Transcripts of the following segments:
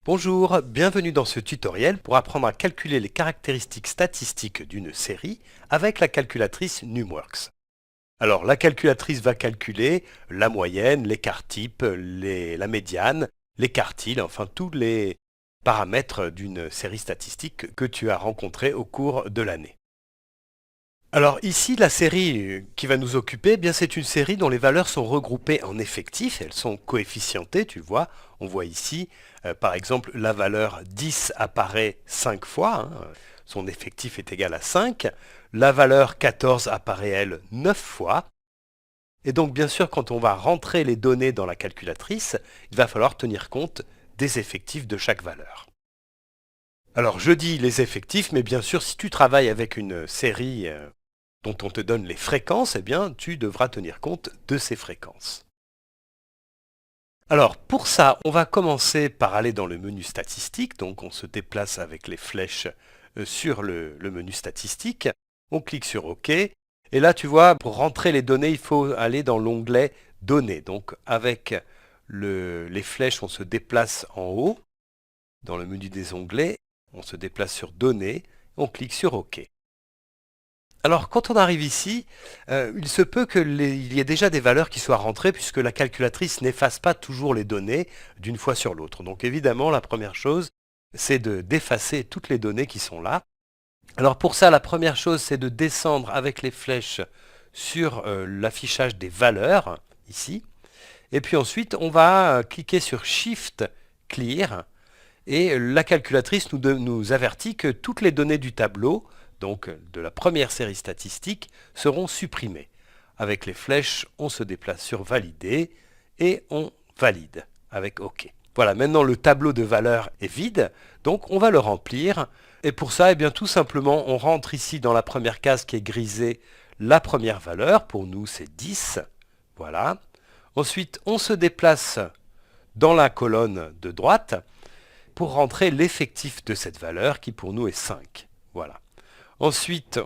Bonjour, bienvenue dans ce tutoriel pour apprendre à calculer les caractéristiques statistiques d'une série avec la calculatrice Numworks. Alors la calculatrice va calculer la moyenne, l'écart type, la médiane, les quartiles, enfin tous les paramètres d'une série statistique que tu as rencontrée au cours de l'année. Alors ici, la série qui va nous occuper, eh bien c'est une série dont les valeurs sont regroupées en effectifs, elles sont coefficientées, tu vois. On voit ici, par exemple, la valeur 10 apparaît 5 fois, hein, son effectif est égal à 5. La valeur 14 apparaît, elle, 9 fois. Et donc, bien sûr, quand on va rentrer les données dans la calculatrice, il va falloir tenir compte des effectifs de chaque valeur. Alors, je dis les effectifs, mais bien sûr, si tu travailles avec une série dont on te donne les fréquences, eh bien, tu devras tenir compte de ces fréquences. Alors, pour ça, on va commencer par aller dans le menu statistique. Donc, on se déplace avec les flèches sur le menu statistique. On clique sur OK. Et là, tu vois, pour rentrer les données, il faut aller dans l'onglet Données. Donc, avec les flèches, on se déplace en haut. Dans le menu des onglets, on se déplace sur Données. On clique sur OK. Alors, quand on arrive ici, il se peut qu'il y ait déjà des valeurs qui soient rentrées puisque la calculatrice n'efface pas toujours les données d'une fois sur l'autre. Donc évidemment, la première chose, c'est d'effacer toutes les données qui sont là. Alors pour ça, la première chose, c'est de descendre avec les flèches sur l'affichage des valeurs, ici. Et puis ensuite, on va cliquer sur Shift Clear. Et la calculatrice nous avertit que toutes les données du tableau, donc de la première série statistique, seront supprimées. Avec les flèches, on se déplace sur Valider et on valide avec OK. Voilà, maintenant le tableau de valeurs est vide, donc on va le remplir. Et pour ça, eh bien, tout simplement, on rentre ici dans la première case qui est grisée la première valeur. Pour nous, c'est 10. Voilà. Ensuite, on se déplace dans la colonne de droite pour rentrer l'effectif de cette valeur qui pour nous est 5. Voilà. Ensuite,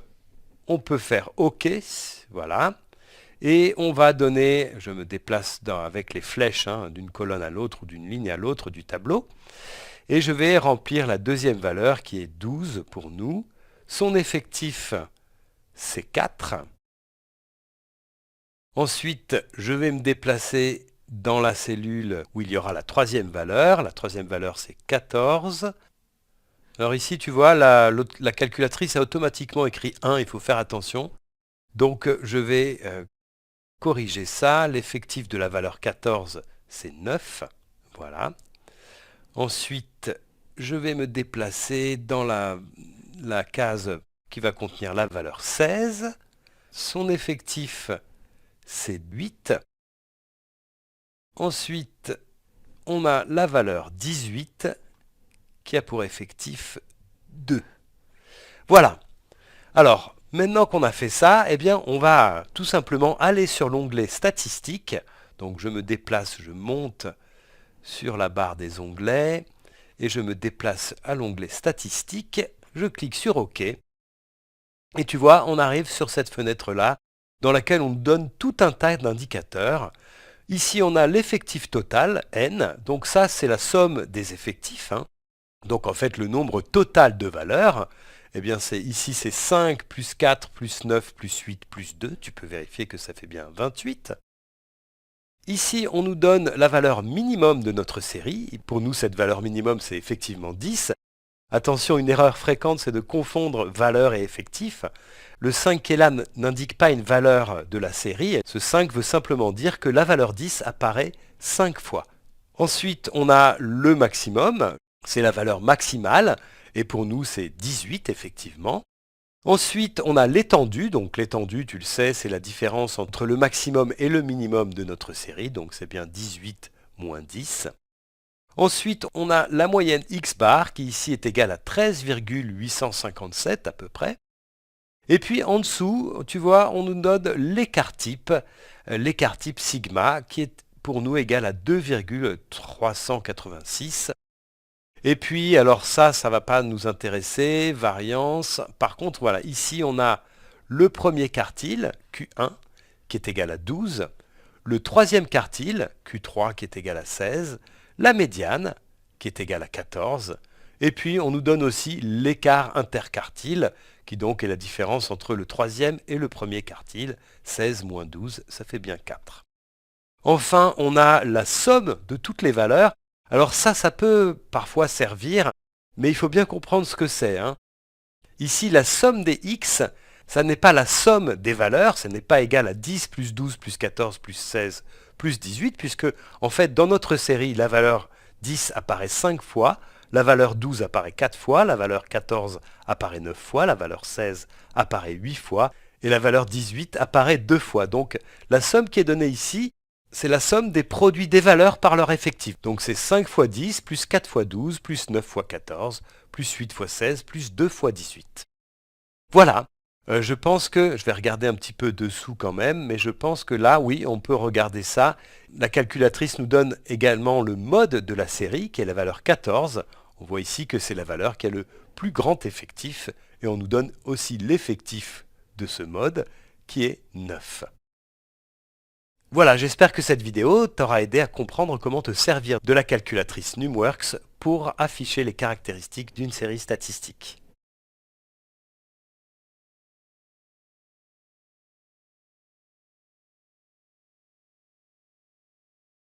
on peut faire OK, voilà. Et on va donner, je me déplace avec les flèches d'une colonne à l'autre ou d'une ligne à l'autre du tableau. Et je vais remplir la deuxième valeur qui est 12 pour nous. Son effectif, c'est 4. Ensuite, je vais me déplacer dans la cellule où il y aura la troisième valeur. La troisième valeur, c'est 14. Alors ici, tu vois, la calculatrice a automatiquement écrit 1, il faut faire attention. Donc, je vais corriger ça. L'effectif de la valeur 14, c'est 9. Voilà. Ensuite, je vais me déplacer dans la case qui va contenir la valeur 16. Son effectif, c'est 8. Ensuite, on a la valeur 18 qui a pour effectif 2. Voilà. Alors, maintenant qu'on a fait ça, eh bien, on va tout simplement aller sur l'onglet Statistiques. Donc, je me déplace, je monte sur la barre des onglets et je me déplace à l'onglet Statistiques. Je clique sur OK. Et tu vois, on arrive sur cette fenêtre-là dans laquelle on donne tout un tas d'indicateurs. Ici, on a l'effectif total, N. Donc ça, c'est la somme des effectifs. Donc en fait, le nombre total de valeurs, eh bien ici c'est 5 plus 4 plus 9 plus 8 plus 2. Tu peux vérifier que ça fait bien 28. Ici, on nous donne la valeur minimum de notre série. Pour nous, cette valeur minimum, c'est effectivement 10. Attention, une erreur fréquente, c'est de confondre valeur et effectif. Le 5 qui est là n'indique pas une valeur de la série. Ce 5 veut simplement dire que la valeur 10 apparaît 5 fois. Ensuite, on a le maximum. C'est la valeur maximale, et pour nous c'est 18 effectivement. Ensuite, on a l'étendue, donc l'étendue, tu le sais, c'est la différence entre le maximum et le minimum de notre série, donc c'est bien 18 moins 10. Ensuite, on a la moyenne x bar, qui ici est égale à 13,857 à peu près. Et puis en dessous, tu vois, on nous donne l'écart type sigma, qui est pour nous égal à 2,386. Et puis, alors ça ne va pas nous intéresser, variance. Par contre, voilà, ici, on a le premier quartile, Q1, qui est égal à 12, le troisième quartile, Q3, qui est égal à 16, la médiane, qui est égal à 14. Et puis on nous donne aussi l'écart interquartile, qui donc est la différence entre le troisième et le premier quartile. 16 moins 12, ça fait bien 4. Enfin, on a la somme de toutes les valeurs. Alors ça peut parfois servir, mais il faut bien comprendre ce que c'est. Ici, la somme des x, ça n'est pas la somme des valeurs, ce n'est pas égal à 10 plus 12 plus 14 plus 16 plus 18, puisque en fait dans notre série, la valeur 10 apparaît 5 fois, la valeur 12 apparaît 4 fois, la valeur 14 apparaît 9 fois, la valeur 16 apparaît 8 fois, et la valeur 18 apparaît 2 fois. Donc la somme qui est donnée ici, c'est la somme des produits des valeurs par leur effectif. Donc c'est 5 fois 10, plus 4 fois 12, plus 9 fois 14, plus 8 fois 16, plus 2 fois 18. Voilà. Je pense que, je vais regarder un petit peu dessous quand même, mais je pense que là, oui, on peut regarder ça. La calculatrice nous donne également le mode de la série, qui est la valeur 14. On voit ici que c'est la valeur qui a le plus grand effectif, et on nous donne aussi l'effectif de ce mode, qui est 9. Voilà, j'espère que cette vidéo t'aura aidé à comprendre comment te servir de la calculatrice Numworks pour afficher les caractéristiques d'une série statistique.